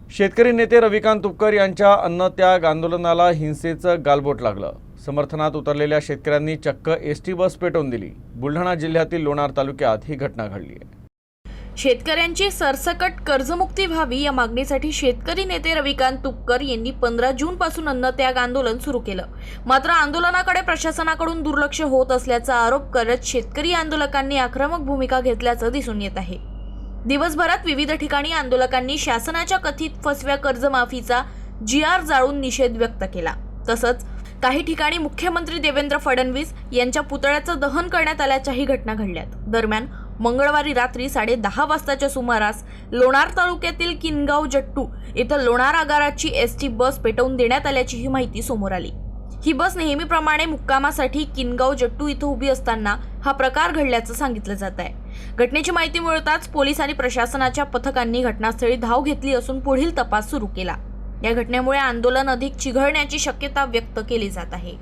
शेतकरी नेते रविकांत तुपकर यांच्या अन्नत्याग आंदोलनाला हिंसेचं गालबोट लागलं। समर्थनात उतरलेल्या शेतकऱ्यांनी चक्क एसटी बस पेटवून दिली। बुलढाणा जिल्ह्यातील लोणार तालुक्यात ही घटना घडली आहे। शेतकऱ्यांची सरसकट कर्जमुक्ती व्हावी या मागणीसाठी शेतकरी नेते रविकांत तुपकर यांनी 15 जून पासून अन्नत्याग आंदोलन सुरू केलं। मात्र आंदोलनाकडे प्रशासनाकडून दुर्लक्ष होत असल्याचा आरोप करत शेतकरी आंदोलकांनी आक्रमक भूमिका घेतल्याचं दिसून येत आहे। दिवसभरात विविध ठिकाणी आंदोलकांनी शासनाच्या कथित फसव्या कर्जमाफीचा GR जाळून निषेध व्यक्त केला। तसंच काही ठिकाणी मुख्यमंत्री देवेंद्र फडणवीस यांच्या पुतळ्याचं दहन करण्यात आल्याच्याही घटना घडल्यात। दरम्यान मंगळवारी रात्री 10:30 वाजताच्या सुमारास लोणार तालुक्यातील किनगाव जट्टू इथं लोणार आगाराची एसटी बस पेटवून देण्यात आल्याची ही माहिती समोर आली। ही बस नेहमीप्रमाणे मुक्कामासाठी किनगाव जट्टू इथं उभी असताना हा प्रकार घडल्याचं सांगितलं जात आहे। घटनेची माहिती मिळताच पोलीस आणि प्रशासनाच्या पथकांनी घटनास्थळी धाव घेतली असून पुढील तपास सुरू केला। या घटनेमुळे आंदोलन अधिक चिघळण्याची शक्यता व्यक्त केली जात आहे।